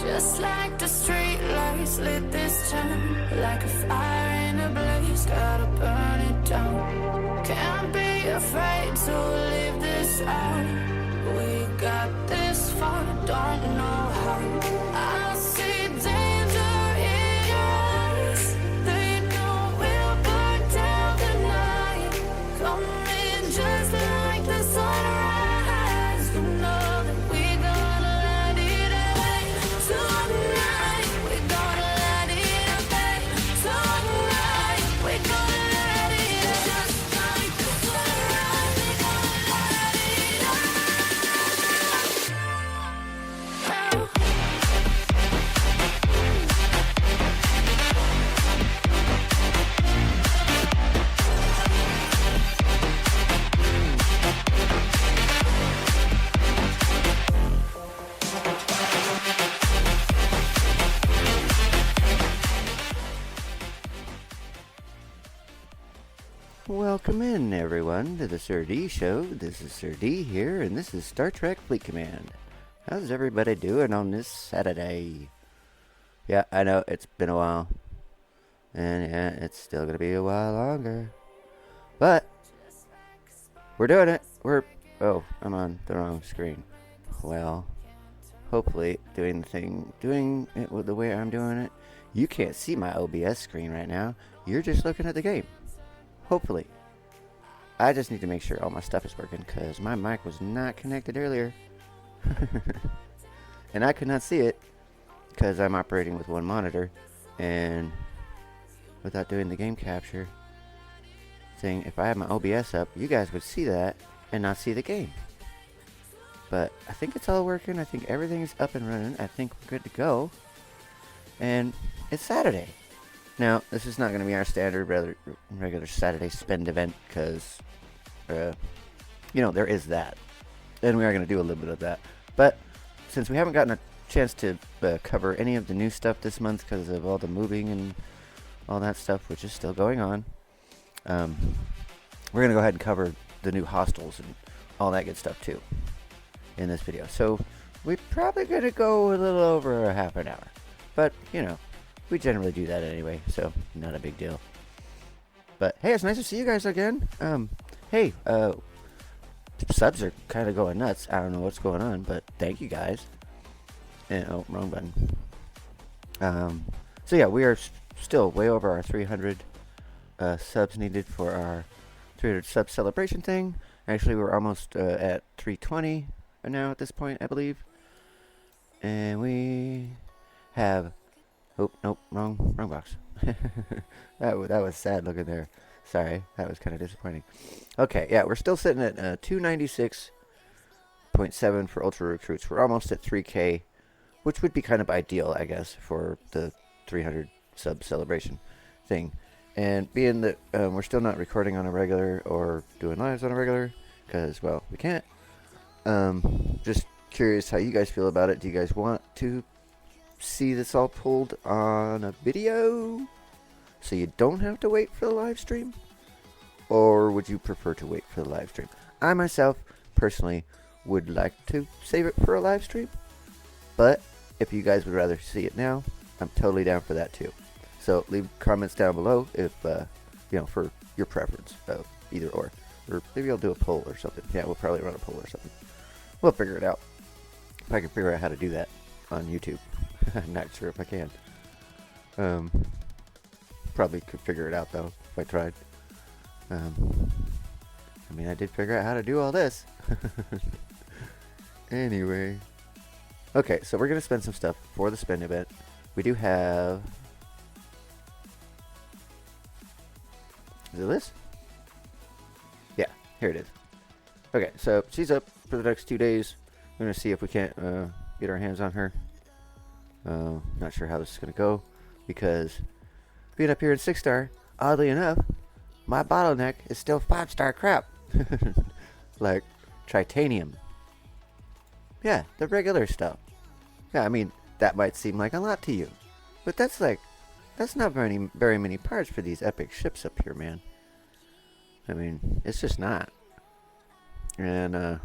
Just like the street lights lit this town, like a fire in a blaze, gotta burn it down. Can't be afraid to leave this out. We got this far, don't know how. I see danger in your eyes. They know we'll burn down the night. Coming just like the sunrise. You know that we gonna let it away tonight. We gonna let it away tonight. We gonna let it just like the sunrise. We gonna let it away. Welcome in, everyone, to the SirD show. This is SirD here, and this is Star Trek Fleet Command. How's everybody doing on this Saturday? Yeah, I know, it's been a while. And yeah, it's still gonna be a while longer. But, we're doing it. Oh, I'm on the wrong screen. Well, hopefully, doing it the way I'm doing it. You can't see my OBS screen right now. You're just looking at the game. Hopefully. I just need to make sure all my stuff is working because my mic was not connected earlier. And I could not see it because I'm operating with one monitor and without doing the game capture thing. If I had my OBS up, you guys would see that and not see the game. But I think it's all working. I think everything is up and running. I think we're good to go. And it's Saturday. Now, this is not going to be our standard regular Saturday spend event because, there is that. And we are going to do a little bit of that. But since we haven't gotten a chance to cover any of the new stuff this month because of all the moving and all that stuff, which is still going on, we're going to go ahead and cover the new hostels and all that good stuff too in this video. So we're probably going to go a little over a half an hour. But, we generally do that anyway, so not a big deal. But hey, it's nice to see you guys again. Hey, subs are kind of going nuts. I don't know what's going on, but thank you guys. And oh, wrong button. So yeah, we are still way over our 300 subs needed for our 300 sub celebration thing. Actually, we're almost at 320 now at this point, I believe. And we have. Oh, nope, wrong box. that was sad looking there. Sorry, that was kind of disappointing. Okay, yeah, we're still sitting at 296.7 for Ultra Recruits. We're almost at 3K, which would be kind of ideal, I guess, for the 300 sub celebration thing. And being that we're still not recording on a regular or doing lives on a regular, because, well, we can't. Just curious how you guys feel about it. Do you guys want to see this all pulled on a video so you don't have to wait for the live stream, or would you prefer to wait for the live stream? I myself personally would like to save it for a live stream, but if you guys would rather see it now, I'm totally down for that too. So leave comments down below if for your preference of either or maybe I'll do a poll or something. Yeah, we'll probably run a poll or something. We'll figure it out if I can figure out how to do that on YouTube. I'm not sure if I can. Probably could figure it out though if I tried. I did figure out how to do all this. Anyway. Okay, so we're going to spend some stuff for the spend event. We do have... Is it this? Yeah, here it is. Okay, so she's up for the next 2 days. We're going to see if we can't get our hands on her. Not sure how this is going to go, because being up here in 6-star, oddly enough, my bottleneck is still 5-star crap. Like titanium. Yeah, the regular stuff. Yeah, that might seem like a lot to you, but that's not very many parts for these epic ships up here, man. It's just not. And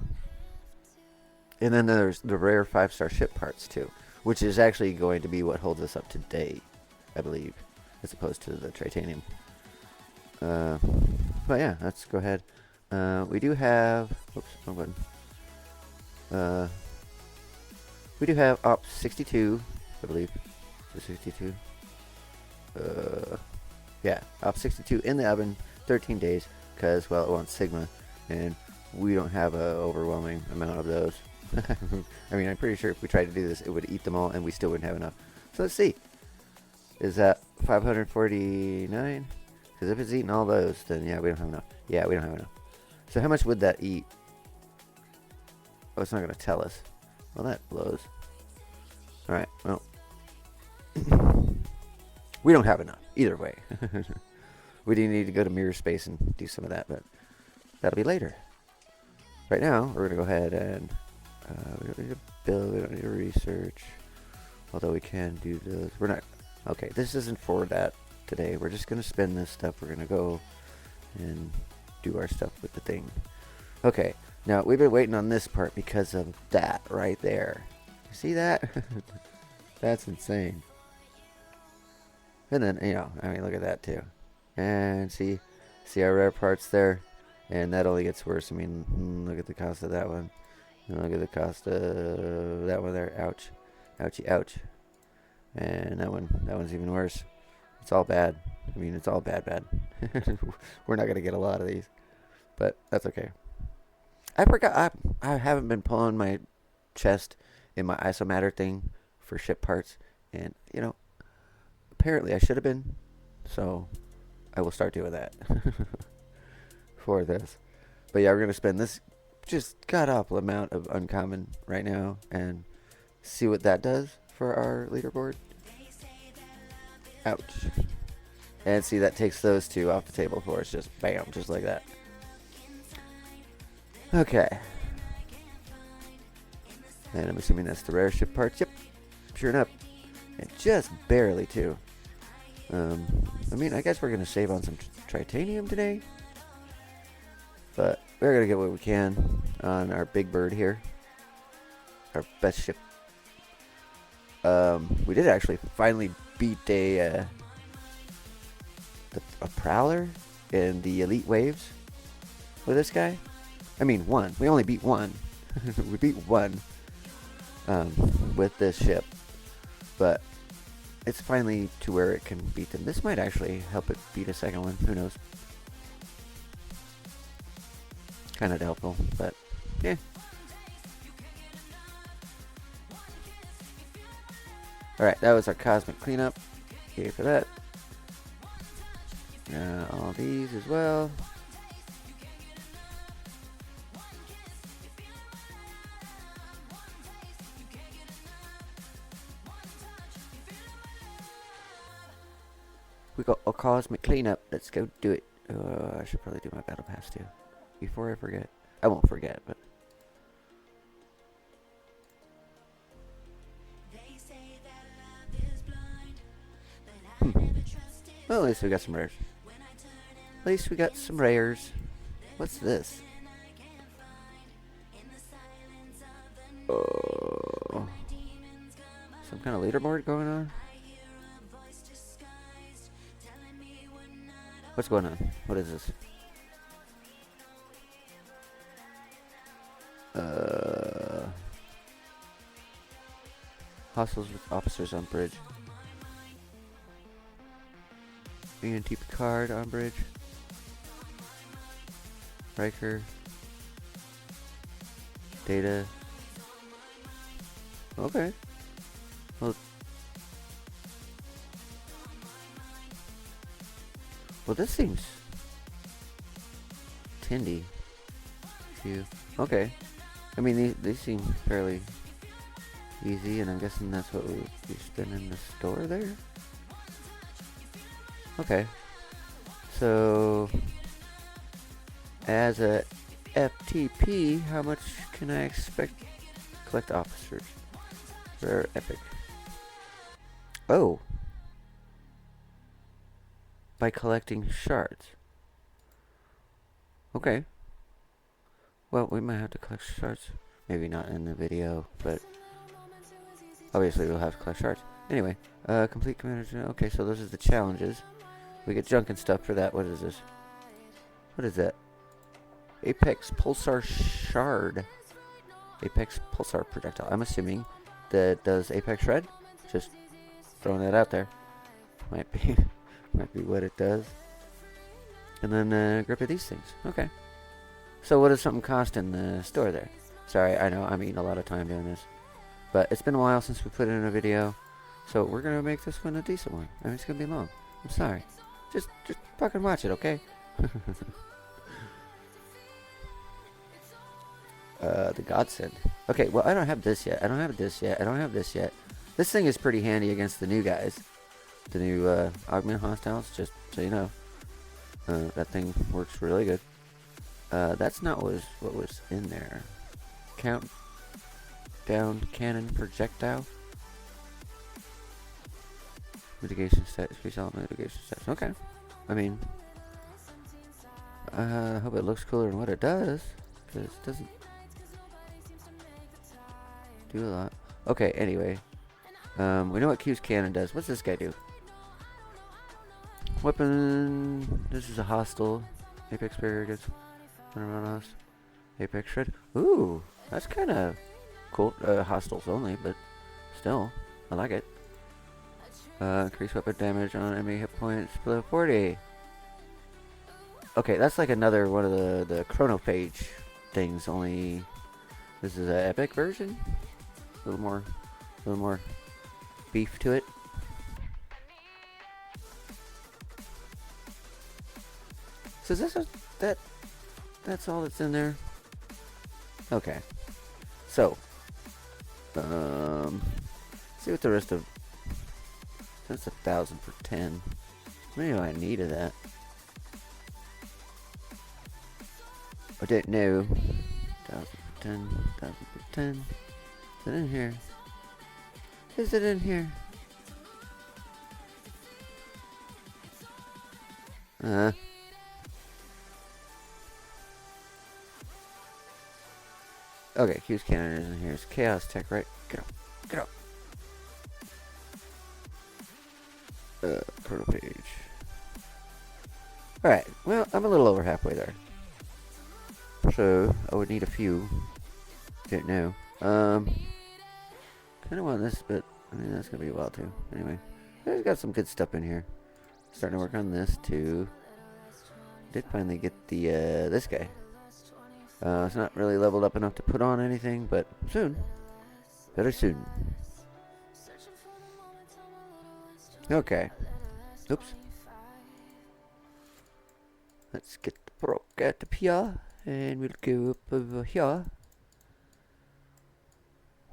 then there's the rare 5-star ship parts too, which is actually going to be what holds us up today, I believe, as opposed to the titanium. But yeah, let's go ahead. We do have, oops, wrong button. We do have op 62, I believe. So 62. Yeah, op 62 in the oven, 13 days, because, well, it wants Sigma, and we don't have an overwhelming amount of those. I mean, I'm pretty sure if we tried to do this, it would eat them all, and we still wouldn't have enough. So let's see. Is that 549? Because if it's eating all those, then yeah, we don't have enough. Yeah, we don't have enough. So how much would that eat? Oh, it's not going to tell us. Well, that blows. Alright, well. We don't have enough, either way. We do need to go to mirror space and do some of that, but that'll be later. Right now, we're going to go ahead and we don't need to build, we don't need to research. Although we can do this. We're not, okay, this isn't for that today. We're just going to spin this stuff. We're going to go and do our stuff with the thing. Okay, now we've been waiting on this part because of that right there. You see that? That's insane. And then, you know, I mean, look at that too. And see our rare parts there? And that only gets worse. I mean, look at the cost of that one. And look at the cost of that one there. Ouch. Ouchie, ouch. And that one's even worse. It's all bad. I mean, it's all bad. We're not going to get a lot of these. But that's okay. I forgot. I haven't been pulling my chest in my isomatter thing for ship parts. And, you know, apparently I should have been. So I will start doing that for this. But yeah, we're going to spend this just god-awful amount of uncommon right now and see what that does for our leaderboard. Ouch. And see, that takes those two off the table for us. Just bam, just like that. Okay. And I'm assuming that's the rare ship parts. Yep. Sure enough. And just barely, too. I mean, I guess we're going to save on some titanium today. But we're going to get what we can on our big bird here. Our best ship. We did actually finally beat a prowler in the elite waves with this guy. I mean, one. We only beat one. We beat one with this ship. But it's finally to where it can beat them. This might actually help it beat a second one. Who knows? Kind of doubtful, but yeah. Alright, that was our cosmic cleanup. Okay, for that. All these as well. We got a cosmic cleanup. Let's go do it. I should probably do my battle pass too. Before I forget. I won't forget, but. Well, at least we got some rares. At least we got some rares. What's this? Oh. Some kind of leaderboard going on? What's going on? What is this? Hostels with officers on bridge. ENT Picard on bridge. Riker. Data. Okay. Well, this seems tindy. Okay. I mean, these seem fairly easy, and I'm guessing that's what we spend in the store there. Okay. So, as a FTP, how much can I expect? Collect officers. Rare epic. Oh. By collecting shards. Okay. Well, we might have to collect shards. Maybe not in the video, but Obviously, we'll have to collect shards. Anyway, complete commander. Okay, so those are the challenges. We get junk and stuff for that. What is this? What is that? Apex Pulsar Shard. Apex Pulsar Projectile. I'm assuming that does Apex Shred. Just throwing that out there. Might be what it does. And then a grip of these things. Okay. So what does something cost in the store there? Sorry, I know I'm eating a lot of time doing this. But it's been a while since we put it in a video. So we're going to make this one a decent one. I mean, it's going to be long. I'm sorry. Just fucking watch it, okay? The Godsend. Okay, well, I don't have this yet. I don't have this yet. I don't have this yet. This thing is pretty handy against the new guys. The new Augment hostiles, just so you know. That thing works really good. That's not what was in there. Countdown cannon projectile. Mitigation stats. Space element mitigation stats. Okay. I mean, I hope it looks cooler than what it does. Because it doesn't do a lot. Okay, anyway. We know what Q's cannon does. What's this guy do? Weapon. This is a hostile. Apex barrier gets around us. Apex shred. Ooh, that's kind of cool. Hostiles only, but still, I like it. Increase weapon damage on enemy hit points below 40. Okay, that's like another one of the chrono page things. Only this is an epic version. A little more beef to it. So is this that's all that's in there? Okay. So, see what the rest of. That's 1,000 for 10. Maybe I needed that. I didn't know. 1,000 for 10. 1,000 for 10. Is it in here? Is it in here? Okay, Q's cannon is in here. It's Chaos Tech, right? Get up. Get up. Chrono page. Alright, well, I'm a little over halfway there. So, I would need a few. Didn't know. Kind of want this, but I mean, that's gonna be a while too. Anyway, there's got some good stuff in here. Starting to work on this too. Did finally get the, this guy. It's not really leveled up enough to put on anything, but soon. Very soon. Okay. Oops. Let's get the broke at the pier, and we'll go up over here.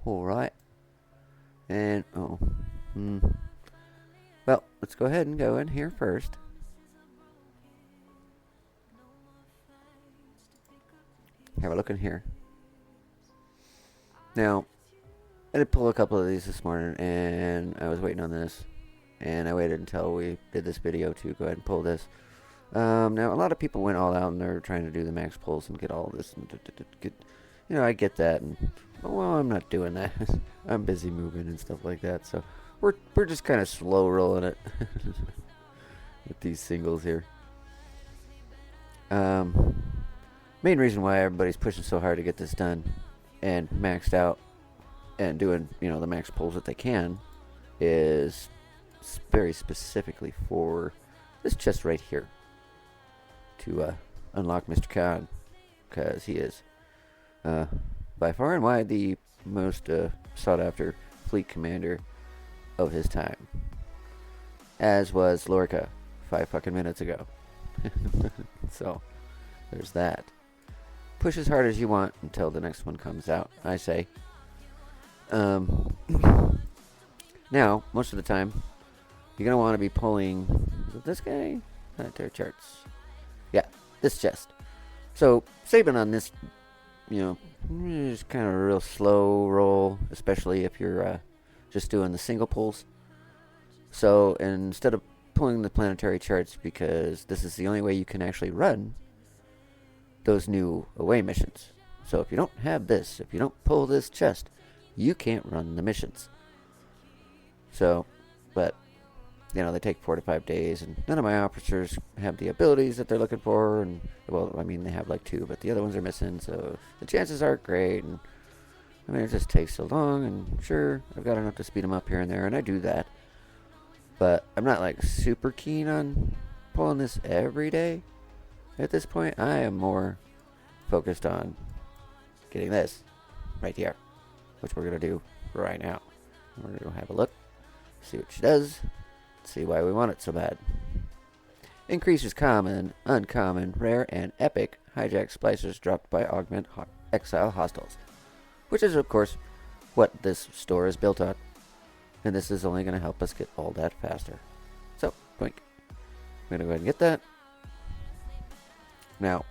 Alright. And, well, let's go ahead and go in here first. Have a look in here. Now, I did pull a couple of these this morning, and I was waiting on this. And I waited until we did this video to go ahead and pull this. Now, a lot of people went all out and they're trying to do the max pulls and get all this. And get, you know, I get that. And, well, I'm not doing that. I'm busy moving and stuff like that. So, we're just kind of slow rolling it with these singles here. Main reason why everybody's pushing so hard to get this done and maxed out and doing, you know, the max pulls that they can is very specifically for this chest right here to unlock Mr. Khan, because he is by far and wide the most sought after fleet commander of his time, as was Lorca 5 fucking minutes ago. So there's that. Push as hard as you want until the next one comes out, I say. Now, most of the time, you're going to want to be pulling, is it this guy? Planetary charts. Yeah, this chest. So, saving on this, you know, is kind of a real slow roll, especially if you're just doing the single pulls. So, instead of pulling the planetary charts, because this is the only way you can actually run those new away missions. So if you don't have this, if you don't pull this chest, you can't run the missions. So, but you know, they take 4 to 5 days, and none of my officers have the abilities that they're looking for. And well, I mean, they have like 2, but the other ones are missing, so the chances aren't great. And I mean, it just takes so long. And sure, I've got enough to speed them up here and there, and I do that. But I'm not like super keen on pulling this every day. At this point, I am more focused on getting this right here, which we're gonna do right now. We're gonna go have a look, see what she does. See why we want it so bad. Increases common, uncommon, rare, and epic hijack splicers dropped by Augment exile hostiles. Which is, of course, what this store is built on. And this is only going to help us get all that faster. So, boink. I'm going to go ahead and get that. Now,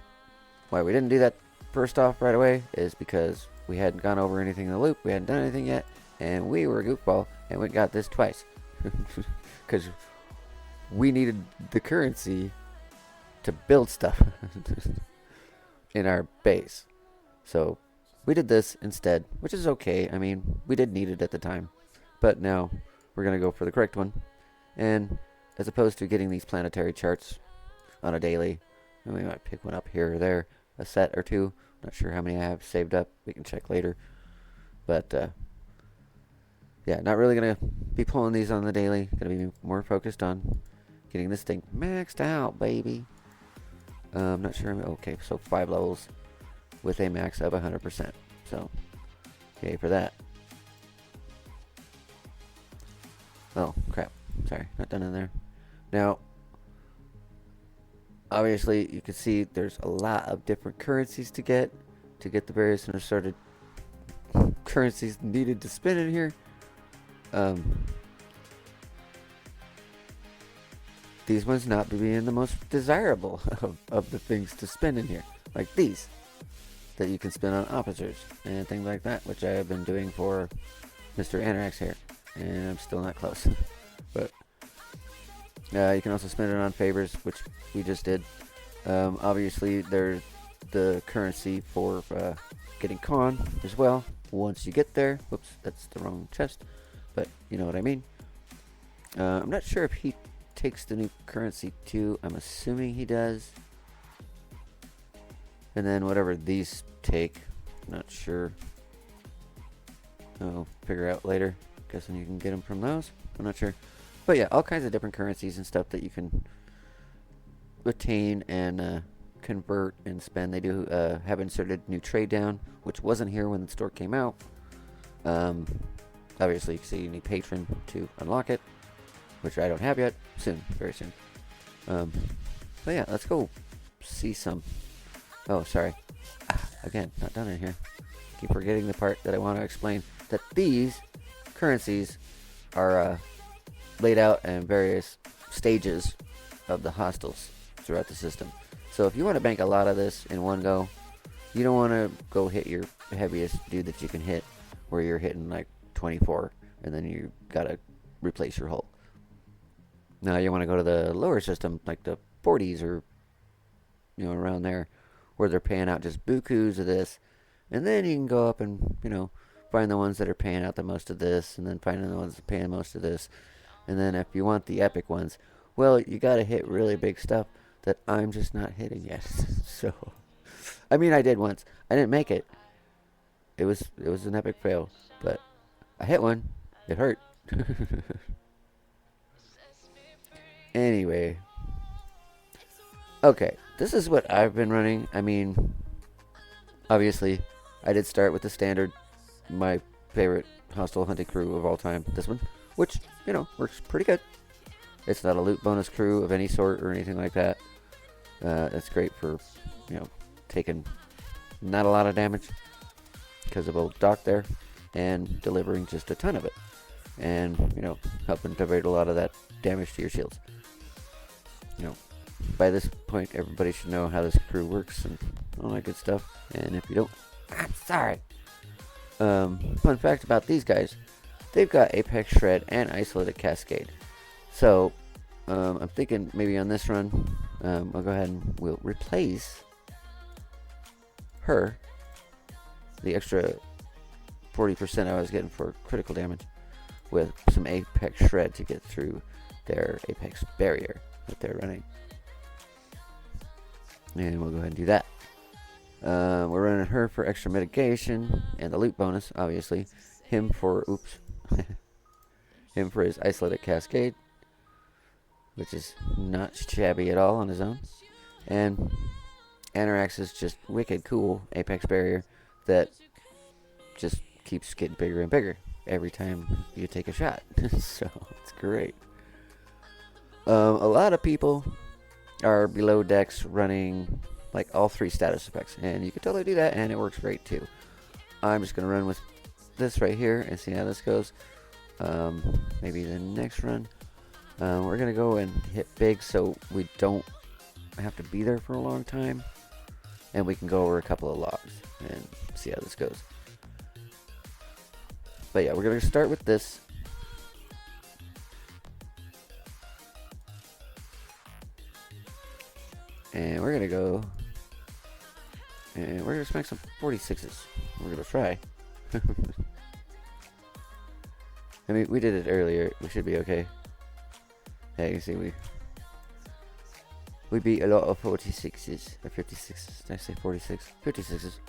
why we didn't do that first off right away is because we hadn't gone over anything in the loop. We hadn't done anything yet. And we were a goofball and we got this twice. Because we needed the currency to build stuff in our base. So we did this instead, which is okay. I mean, we did need it at the time. But now we're going to go for the correct one. And as opposed to getting these planetary charts on a daily, and we might pick one up here or there, a set or two. Not sure how many I have saved up. We can check later. But yeah, not really going to be pulling these on the daily. Going to be more focused on getting this thing maxed out, baby. I'm not sure. Okay, so 5 levels with a max of 100%. So, yay for that. Oh, crap. Sorry, not done in there. Now, obviously, you can see there's a lot of different currencies to get the various and assorted currencies needed to spin in here. These ones not being the most desirable of the things to spin in here, like these that you can spin on officers and things like that, which I have been doing for Mr. Anorax here, and I'm still not close. But you can also spin it on favors, which we just did. Obviously, there's the currency for getting con as well. Once you get there, whoops, that's the wrong chest. But you know what I mean. I'm not sure if he takes the new currency too. I'm assuming he does. And then whatever these take, not sure. I'll figure out later. Guessing you can get them from those. I'm not sure. But yeah, all kinds of different currencies and stuff that you can attain and convert and spend. They do have inserted new trade down, which wasn't here when the store came out. Obviously, you can see you need patron to unlock it, which I don't have yet. Soon, very soon. So yeah, let's go see some. Oh, sorry. Again, not done in here. Keep forgetting the part that I want to explain. That these currencies are laid out in various stages of the hostiles throughout the system. So if you want to bank a lot of this in one go, you don't want to go hit your heaviest dude that you can hit, where you're hitting like 24, and then you gotta replace your hull. Now you want to go to the lower system, like the 40s or around there, where they're paying out just bukus of this, and then you can go up and find the ones that are paying out the most of this, and then finding the ones that are paying most of this, and then if you want the epic ones, well, you gotta hit really big stuff that I'm just not hitting yet. So, I mean, I did once. I didn't make it. It was an epic fail, but I hit one. It hurt. Anyway. Okay, this is what I've been running. I mean, obviously, I did start with the standard, my favorite hostile hunting crew of all time, this one, which, works pretty good. It's not a loot bonus crew of any sort or anything like that. That's great for, taking not a lot of damage because of old Doc there, and delivering just a ton of it, and helping divert a lot of that damage to your shields. By this point, everybody should know how this crew works and all that good stuff. And if you don't, I'm sorry. Fun fact about these guys: they've got Apex Shred and Isolated Cascade. So I'm thinking maybe on this run, I'll go ahead and we'll replace her, the extra 40% I was getting for critical damage, with some Apex Shred to get through their Apex barrier that they're running. And we'll go ahead and do that. We're running her for extra mitigation and the loot bonus, obviously. Him for, him for his Isolated Cascade, which is not shabby at all on his own. And Anorax's just wicked cool Apex barrier that just keeps getting bigger and bigger every time you take a shot. So it's great. A lot of people are below decks running like all 3 status effects, and you can totally do that, and it works great too. I'm just gonna run with this right here and see how this goes. Maybe the next run we're gonna go and hit big so we don't have to be there for a long time, and we can go over a couple of logs and see how this goes. But yeah, we're gonna start with this. And we're gonna go and we're gonna smack some 46s. We're gonna try. I mean, we did it earlier. We should be okay. Yeah, you can see we beat a lot of 46s or 56s. Did I say 46? 56s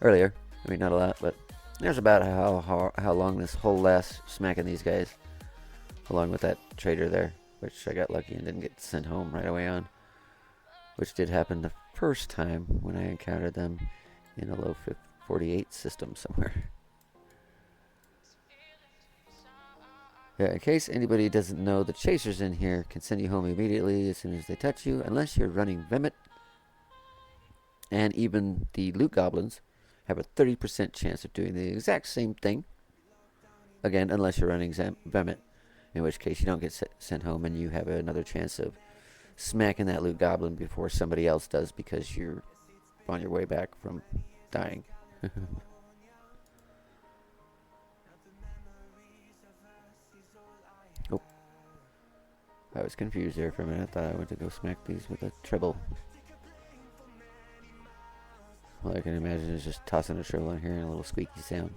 earlier. I mean, not a lot, but there's about how long this whole lasts smacking these guys, along with that trader there, which I got lucky and didn't get sent home right away on, which did happen the first time when I encountered them in a low 48 system somewhere. Yeah, in case anybody doesn't know, the chasers in here can send you home immediately as soon as they touch you, unless you're running Vemit. And even the loot goblins have a 30% chance of doing the exact same thing. Again, unless you're running Vemit, in which case you don't get sent home and you have another chance of smacking that loot goblin before somebody else does because you're on your way back from dying. Oh, I was confused there for a minute. I thought I went to go smack these with a treble. All I can imagine is just tossing a treble in here and a little squeaky sound.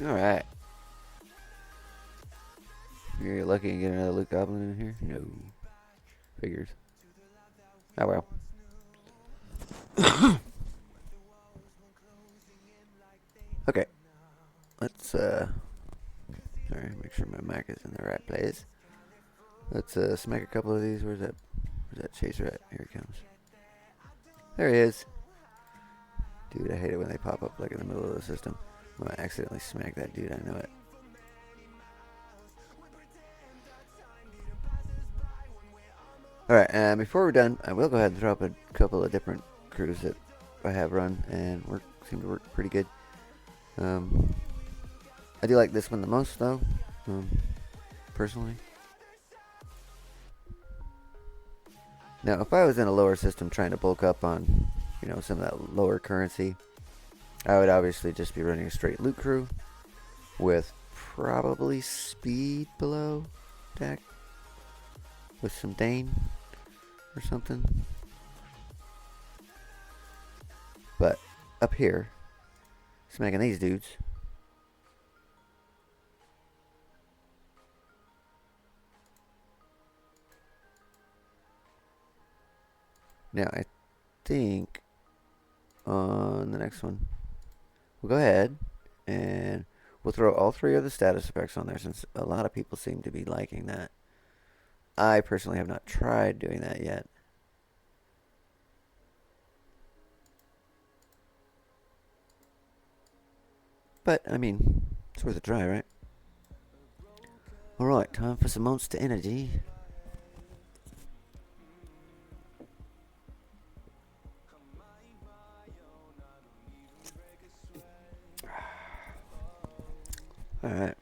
Alright. You're lucky to get another loot goblin in here? No. Figures. Oh well. Okay. Let's sorry, make sure my mic is in the right place. Let's smack a couple of these. Where's that chaser at? Here he comes. There he is. Dude, I hate it when they pop up like in the middle of the system. I'm gonna accidentally smack that dude, I know it. Alright, before we're done, I will go ahead and throw up a couple of different crews that I have run and seem to work pretty good. I do like this one the most though, personally. Now, if I was in a lower system trying to bulk up on, some of that lower currency, I would obviously just be running a straight loot crew with probably speed below deck with some Dane or something. But up here, smacking these dudes. Now, I think on the next one, we'll go ahead and we'll throw all 3 of the status effects on there since a lot of people seem to be liking that. I personally have not tried doing that yet. But, I mean, it's worth a try, right? Alright, time for some monster energy. Alright.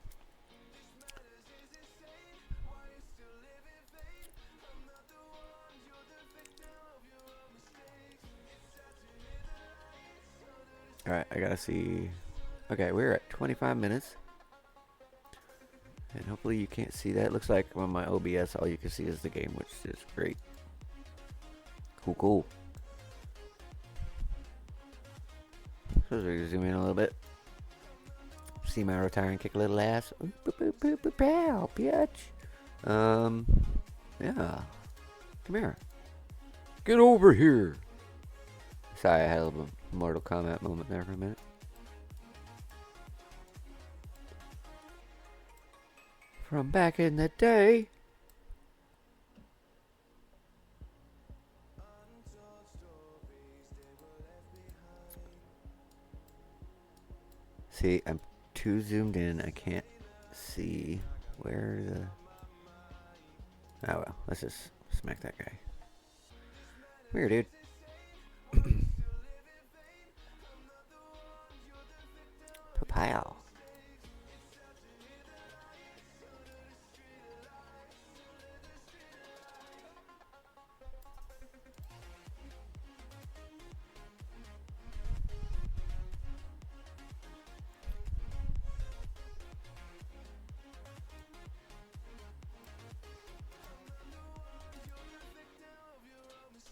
Alright, I gotta see. Okay, we're at 25 minutes. And hopefully you can't see that. It looks like on my OBS all you can see is the game, which is great. Cool, cool. So we zoom in a little bit. See my retire and kick a little ass. Pow, bitch. Yeah. Come here. Get over here. Sorry, I had a little Mortal Kombat moment there for a minute. From back in the day. See, I'm too zoomed in. I can't see where the... Oh well, let's just smack that guy. Come here, dude. Papaya.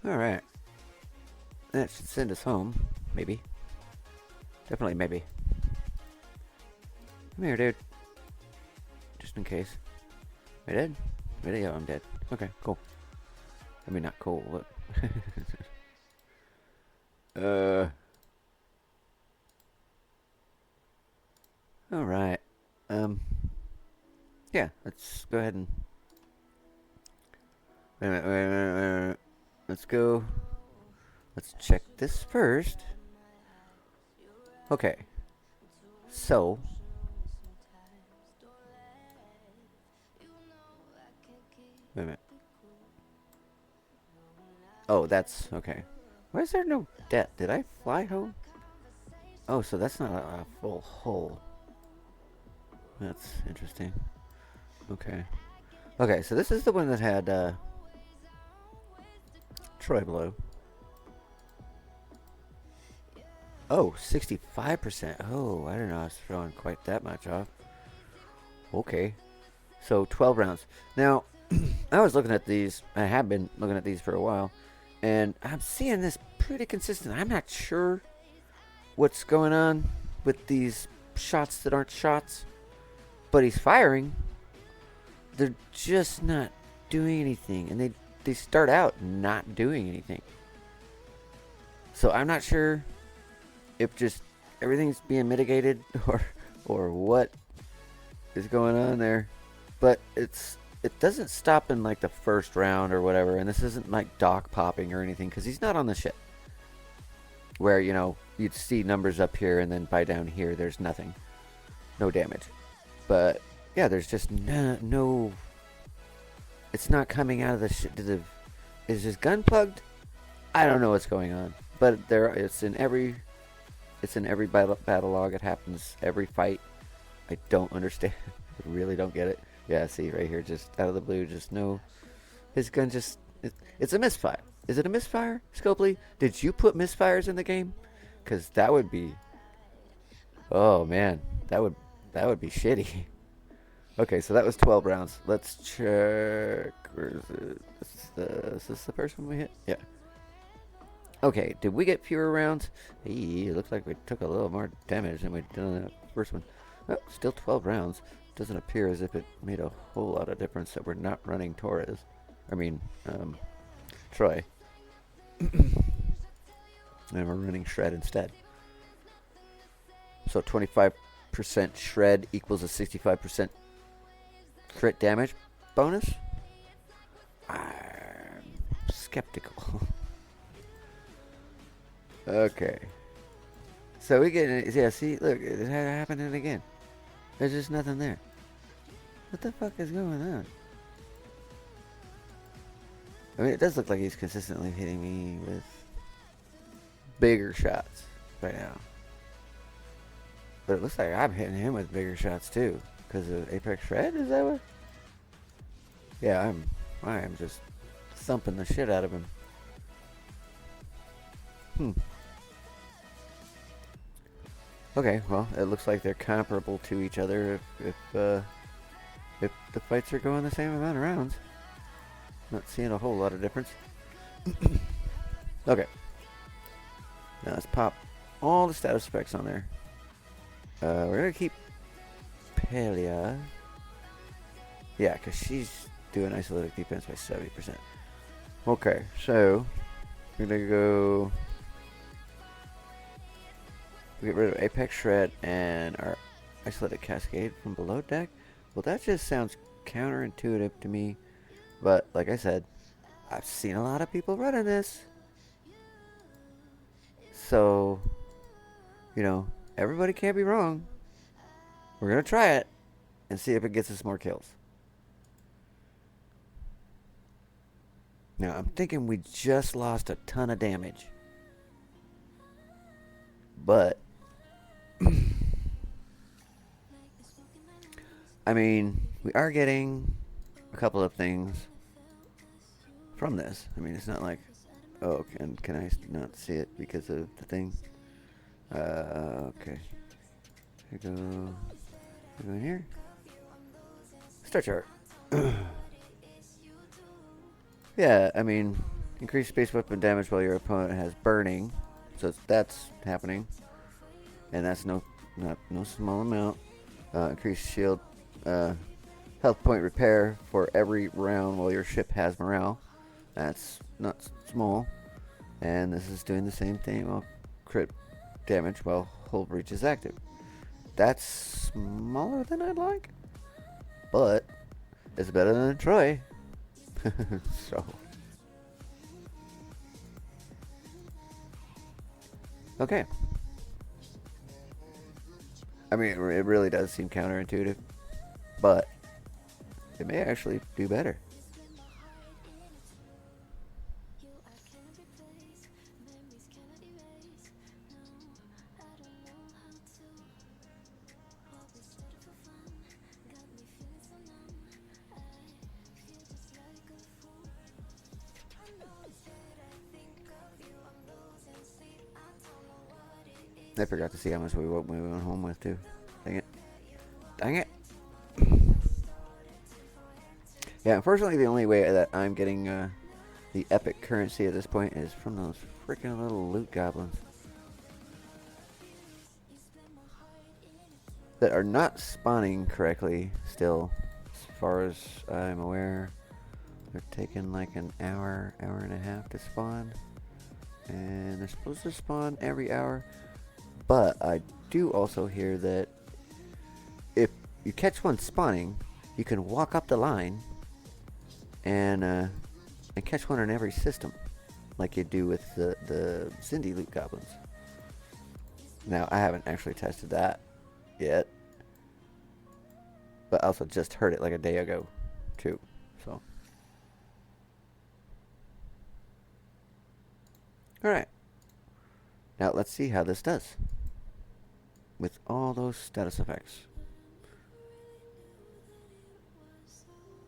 Alright. That should send us home. Maybe. Definitely maybe. Come here, dude. Just in case. Am I dead? Really? Oh, I'm dead. Okay, cool. I mean, not cool, but... Alright. Yeah, let's go ahead and... Wait a minute. Let's go... Let's check this first. Okay. So... Wait a minute. Oh, that's... Okay. Why is there no death? Did I fly home? Oh, so that's not a full hole. That's interesting. Okay. Okay, so this is the one that had, Troy below. Oh, 65%. Oh, I didn't know I was throwing quite that much off. Okay. So, 12 rounds. Now, I was looking at these. I have been looking at these for a while. And I'm seeing this pretty consistent. I'm not sure what's going on with these shots that aren't shots. But he's firing. They're just not doing anything. And they start out not doing anything. So I'm not sure if just everything's being mitigated or what is going on there. But it doesn't stop in like the first round or whatever. And this isn't like Doc popping or anything because he's not on the ship. Where, you know, you'd see numbers up here and then by down here there's nothing. No damage. But yeah, there's just no it's not coming out of the ship. Is his gun plugged? I don't know what's going on. But it's in every battle log. It happens every fight. I don't understand. I really don't get it. Yeah, see right here, just out of the blue, just no. His gun just it's a misfire. Is it a misfire, Scopely? Did you put misfires in the game? Cause that would be. Oh man, that would be shitty. Okay, so that was 12 rounds. Let's check. Where is it? Is this the first one we hit? Yeah. Okay, did we get fewer rounds? Hey, it looks like we took a little more damage than we did on that first one. Oh, still 12 rounds. Doesn't appear as if it made a whole lot of difference that we're not running Torres. I mean, Troy. And we're running Shred instead. So 25% Shred equals a 65% crit damage bonus? I'm skeptical. Okay. So we get, yeah, see, look, it happening again. There's just nothing there. What the fuck is going on? I mean, it does look like he's consistently hitting me with bigger shots right now. But it looks like I'm hitting him with bigger shots too. Because of Apex Shred, is that what? Yeah, I am just thumping the shit out of him. Okay, well, it looks like they're comparable to each other if the fights are going the same amount of rounds. Not seeing a whole lot of difference. Okay. Now let's pop all the status effects on there. We're gonna keep Pelia. Yeah, because she's doing isolated defense by 70%. Okay, so we're gonna go get rid of Apex Shred and our isolated Cascade from below deck. Well, that just sounds counterintuitive to me, but like I said, I've seen a lot of people running this, so you know, everybody can't be wrong. We're gonna try it and see if it gets us more kills. Now, I'm thinking we just lost a ton of damage. But, I mean, we are getting a couple of things from this. I mean, it's not like, oh, can I not see it because of the thing? Okay. Here we go. We go in here. Start chart. Yeah, I mean, increase space weapon damage while your opponent has burning, so that's happening, and that's no small amount. Increase shield health point repair for every round while your ship has morale. That's not small, and this is doing the same thing while crit damage while hull breach is active. That's smaller than I'd like, but it's better than Troy. So, okay. I mean, it really does seem counterintuitive, but it may actually do better. I forgot to see how much we went home with too. Dang it. Dang it. Yeah, unfortunately the only way that I'm getting the epic currency at this point is from those freaking little loot goblins. That are not spawning correctly still, as far as I'm aware. They're taking like an hour and a half to spawn. And they're supposed to spawn every hour. But I do also hear that if you catch one spawning, you can walk up the line and catch one in every system, like you do with the Cindy loot goblins. Now, I haven't actually tested that yet, but I also just heard it like a day ago, too. So, all right. Now let's see how this does with all those status effects.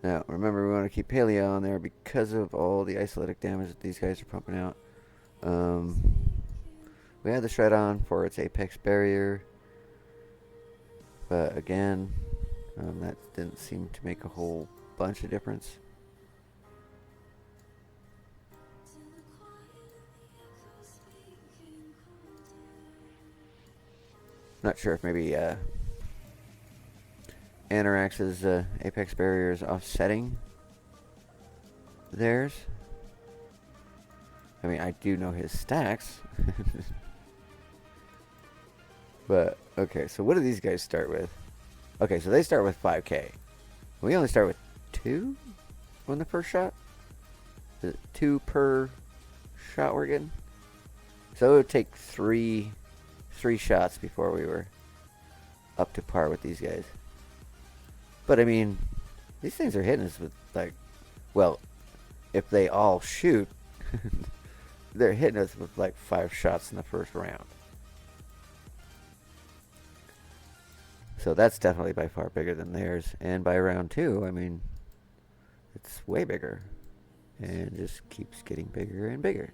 Now, remember, we want to keep Paleo on there because of all the isolated damage that these guys are pumping out. We had the Shred on for its Apex barrier, but again, that didn't seem to make a whole bunch of difference. Not sure if maybe Anorax's Apex barrier is offsetting theirs. I mean, I do know his stacks. But, okay, so what do these guys start with? Okay, so they start with 5k. We only start with 2 on the first shot? Is it 2 per shot we're getting? So it would take 3 shots before we were up to par with these guys. But I mean, these things are hitting us with like, well, if they all shoot, they're hitting us with like 5 shots in the first round. So that's definitely by far bigger than theirs. And by round 2, I mean, it's way bigger. And just keeps getting bigger and bigger.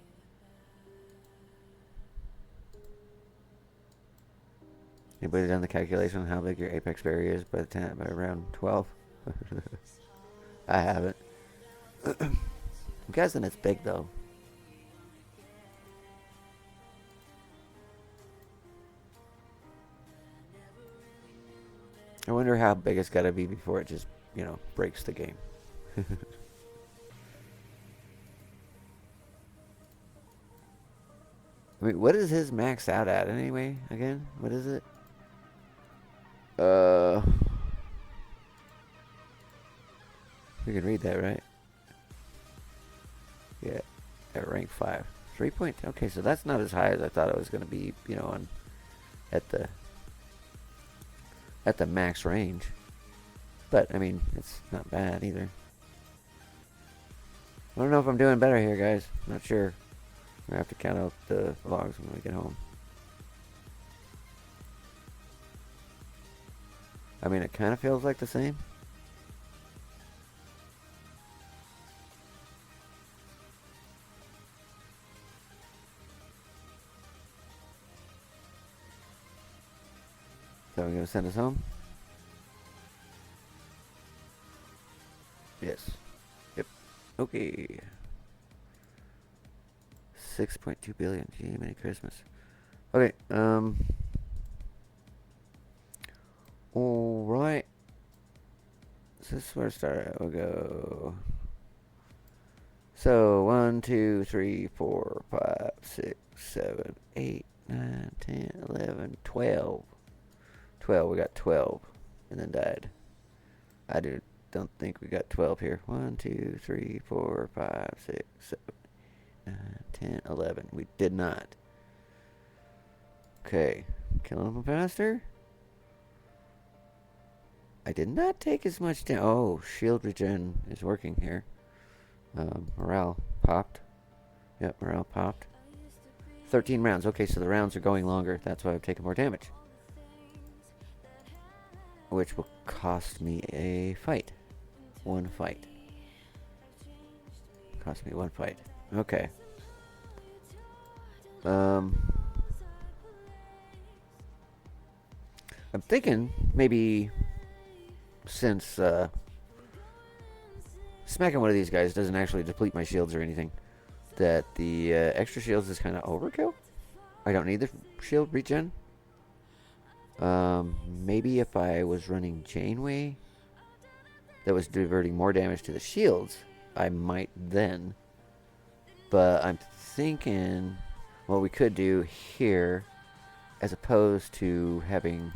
Anybody done the calculation on how big your apex berry is by around 12? I haven't. I'm guessing it's big though. I wonder how big it's got to be before it just, breaks the game. I mean, what is his max out at anyway? Again, what is it? You can read that, right? Yeah, at rank 5. 3 point. Okay, so that's not as high as I thought it was going to be, at the max range. But, I mean, it's not bad either. I don't know if I'm doing better here, guys. I'm not sure. I have to count out the logs when we get home. I mean, it kind of feels like the same. So I'm going to send us home? Yes. Yep. Okay. 6.2 billion. Gee, Merry Christmas. Okay, alright. So this is where I start. We'll go. So 1, 2, 3, 4, 5, 6, 7, 8, 9, 10, 11, 12. 12. We got 12 and then died. I don't think we got 12 here. 1, 2, 3, 4, 5, 6, 7, 9, 10, 11. We did not. Okay. Killing them faster. I did not take as much damage. Oh, shield regen is working here. Morale popped. Yep, morale popped. 13 rounds. Okay, so the rounds are going longer. That's why I've taken more damage. Which will cost me a fight. One fight. Cost me one fight. Okay. I'm thinking maybe since smacking one of these guys doesn't actually deplete my shields or anything, that the extra shields is kind of overkill. I don't need the shield regen. Maybe if I was running Janeway that was diverting more damage to the shields, I might then. But I'm thinking what we could do here, as opposed to having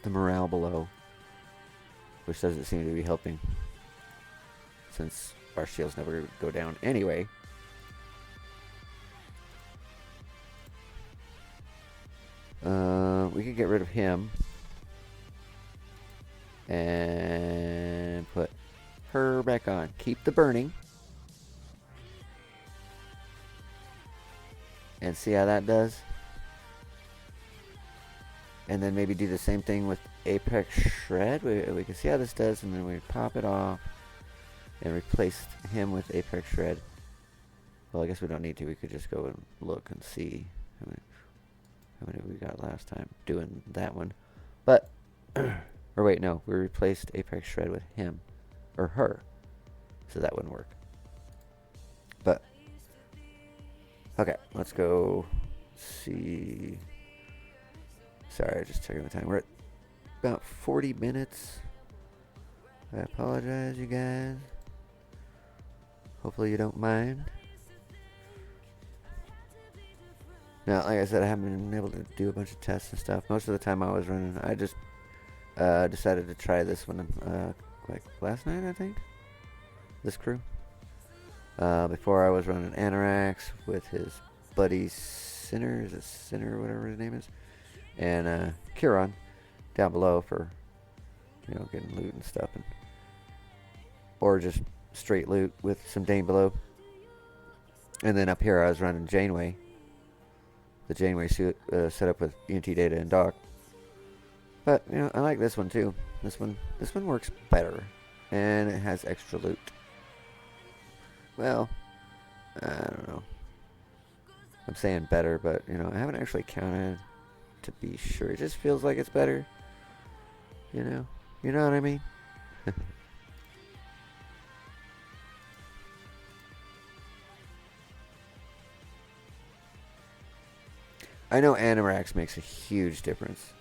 the morale below, which doesn't seem to be helping, since our shields never go down anyway. We could get rid of him and put her back on. Keep the burning and see how that does. And then maybe do the same thing with Apex Shred. We can see how this does, and then we pop it off and replace him with Apex Shred. Well, I guess we don't need to. We could just go and look and see how many we got last time doing that one. But, or wait, no. We replaced Apex Shred with him. Or her. So that wouldn't work. But, okay. Let's go see. Sorry, just checking the time. We're at about 40 minutes. I apologize, you guys. Hopefully you don't mind. Now, like I said, I haven't been able to do a bunch of tests and stuff. Most of the time I was running, I just decided to try this one like last night, I think. This crew. Before I was running Anorax with his buddy Sinner, whatever his name is, and Kiron down below for, getting loot and stuff, or just straight loot with some Dane below. And then up here I was running Janeway. The Janeway suit set up with ENT data and dock. But, you know, I like this one too. This one works better. And it has extra loot. Well, I don't know. I'm saying better, but, you know, I haven't actually counted to be sure. It just feels like it's better. You know? You know what I mean? I know Anorax makes a huge difference.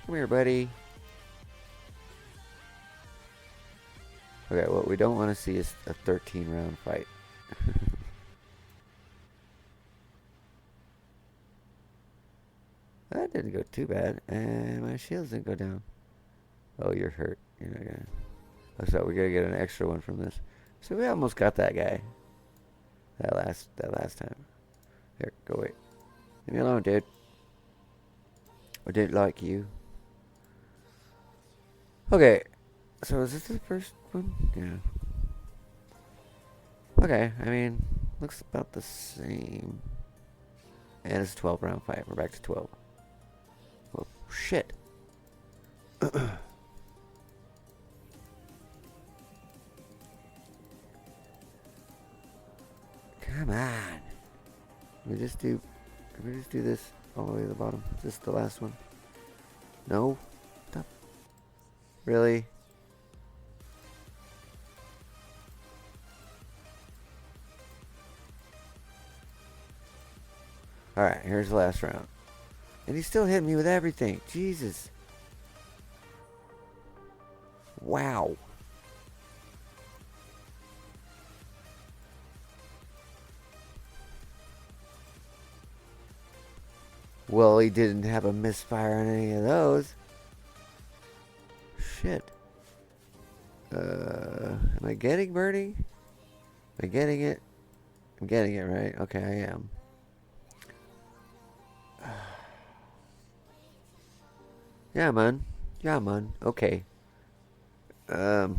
Come here, buddy. Okay, what we don't want to see is a 13-round fight. That didn't go too bad, and my shields didn't go down. Oh, you're hurt. You're not gonna. Oh, so we gotta get an extra one from this. So we almost got that guy. That last time. Here, go away. Leave me alone, dude. I didn't like you. Okay, so is this the first one? Yeah. Okay, I mean, looks about the same. And it's a 12-round fight. We're back to 12. Well, shit. Come on. Can we just do this all the way to the bottom? Is this the last one? No? Stop. Really? Alright, here's the last round. And he's still hitting me with everything. Jesus. Wow. Well, he didn't have a misfire on any of those. Shit. Am I getting burning? Am I getting it? I'm getting it, right? Okay, I am. Yeah, man. Yeah, man. Okay. So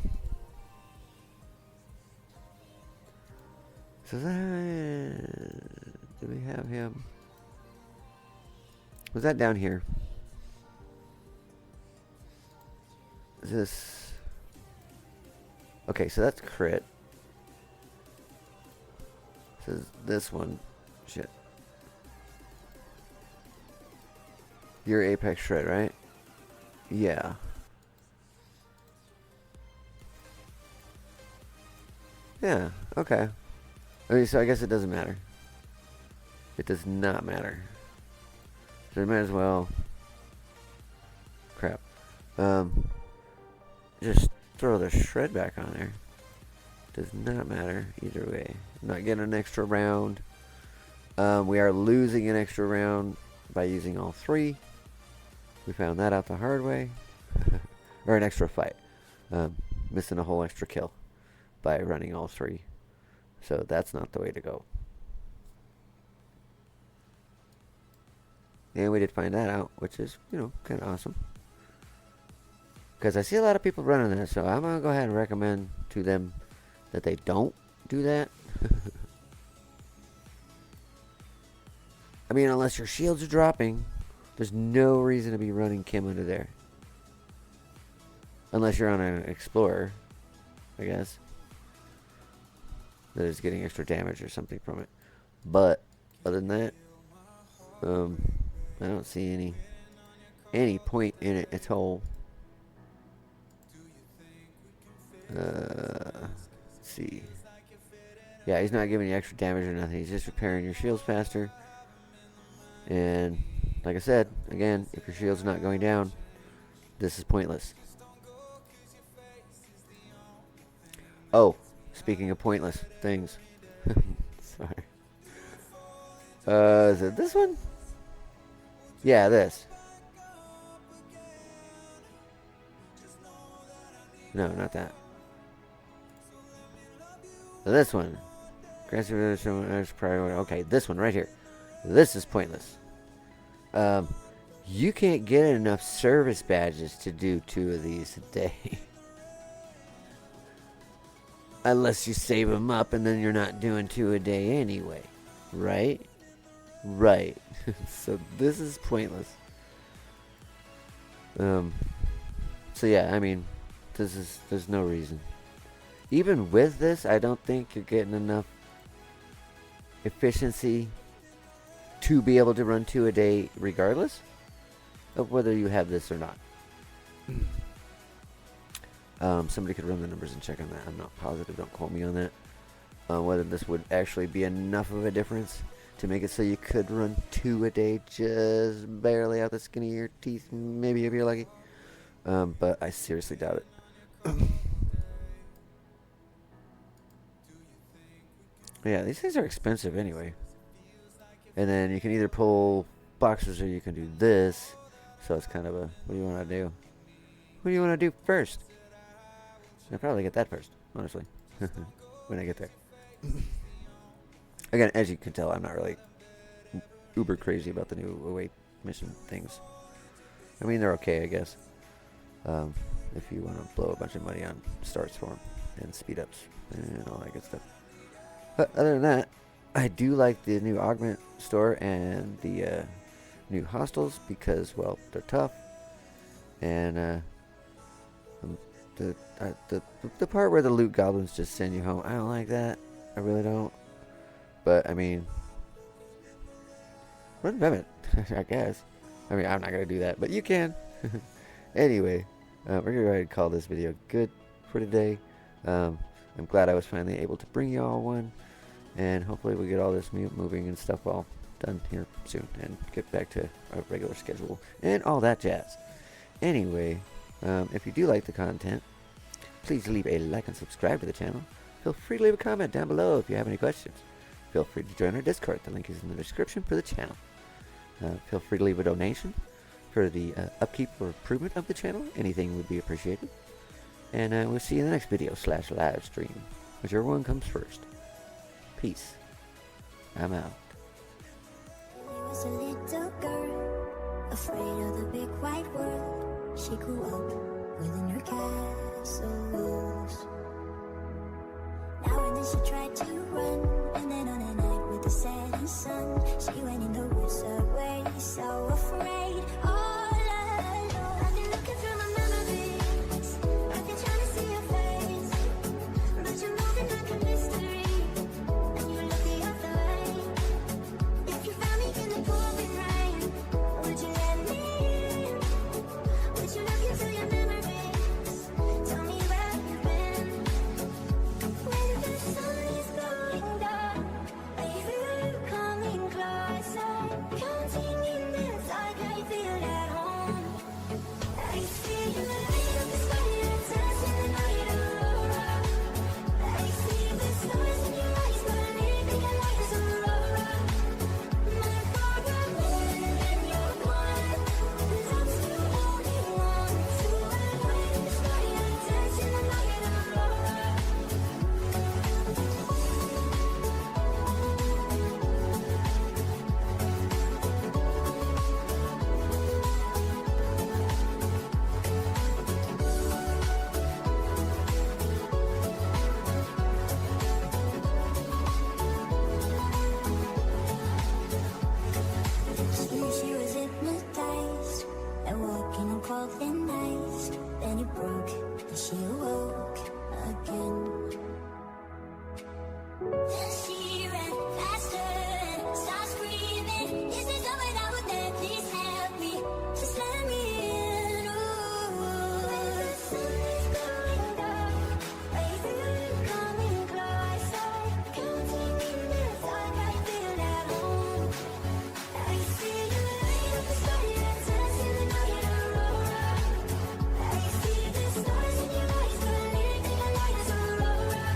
that... Do we have him? Was that down here? Is this... Okay, so that's crit. So this one... Shit. You're Apex Shred, right? Yeah. Yeah, okay. Okay, so I guess it doesn't matter. It does not matter. So I might as well... Crap. Just throw the shred back on there. Does not matter either way. I'm not getting an extra round. We are losing an extra round by using all three. We found that out the hard way. Or an extra fight. Missing a whole extra kill by running all three. So that's not the way to go. And we did find that out, which is, you know, kind of awesome. Because I see a lot of people running that, so I'm going to go ahead and recommend to them that they don't do that. I mean, unless your shields are dropping, there's no reason to be running Kim under there. Unless you're on an Explorer, I guess. That is getting extra damage or something from it. But, other than that, I don't see any point in it at all. Let's see. Yeah, he's not giving you extra damage or nothing. He's just repairing your shields faster. And, like I said, again, if your shield's not going down, this is pointless. Oh, speaking of pointless things. Sorry. Is it this one? Yeah, this. No, not that. This one. Grants you extra priority. Okay, this one right here. This is pointless. You can't get enough service badges to do 2 of these a day. Unless you save them up and then you're not doing 2 a day anyway. Right? Right. So this is pointless. So yeah, I mean, there's no reason. Even with this, I don't think you're getting enough efficiency to be able to run 2 a day regardless of whether you have this or not. Somebody could run the numbers and check on that. I'm not positive, don't quote me on that. Whether this would actually be enough of a difference to make it so you could run 2 a day just barely out the skin of your teeth, maybe if you're lucky. But I seriously doubt it. Yeah, these things are expensive anyway. And then you can either pull boxers or you can do this. So it's kind of a, what do you want to do? What do you want to do first? I'll probably get that first, honestly. When I get there. Again, as you can tell, I'm not really uber crazy about the new away mission things. I mean, they're okay, I guess. If you want to blow a bunch of money on starts for them and speed ups and all that good stuff. But other than that, I do like the new Augment store and the new hostels because, well, they're tough. And the part where the loot goblins just send you home, I don't like that. I really don't. But I mean, run Mehmet, I guess. I mean, I'm not gonna do that, but you can. Anyway, we're gonna go ahead and call this video good for today. I'm glad I was finally able to bring you all one, and hopefully we get all this moving and stuff all done here soon and get back to our regular schedule and all that jazz. Anyway, if you do like the content, please leave a like and subscribe to the channel. Feel free to leave a comment down below if you have any questions. Feel free to join our Discord. The link is in the description for the channel. Feel free to leave a donation for the upkeep or improvement of the channel. Anything would be appreciated. And we'll see you in the next video / live stream. Whichever one comes first. Peace. I'm out. Was a little girl, afraid of the big white world. She grew up within her castle walls. Now and then she tried to run, and then on a night with the setting sun, she went in the woods away, so afraid, all alone. I've been looking through my memories, I've been trying to see your face, but you're moving like a mystery, and you look the other way. If you found me in the pouring rain, would you let me in? Would you look into your memories? Tell me where you've been. When the sun is going down, I feel you coming closer. Counting in the dark, I feel at home. I see you light up the sky and dance in the night aurora. I see the stars in your eyes, burning like an aurora. My father when you're gone, loves to only want to light in the sky and dance in the night aurora. She was hypnotized and walking on cold ice. Then it broke, and she awoke again. She ran faster and started screaming. Is there someone that would let please help me? Just let me in. Ooh. When the sun is going down, I feel you coming closer. Counting in the dark, I feel at home. I see you light up the sky and dance in the night aurora. I see the stars in your eyes, burning like an aurora.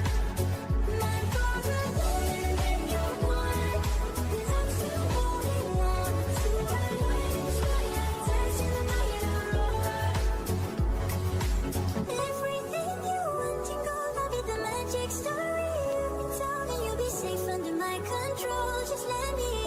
magic story you've been told, and you'll be safe under my control. Just let me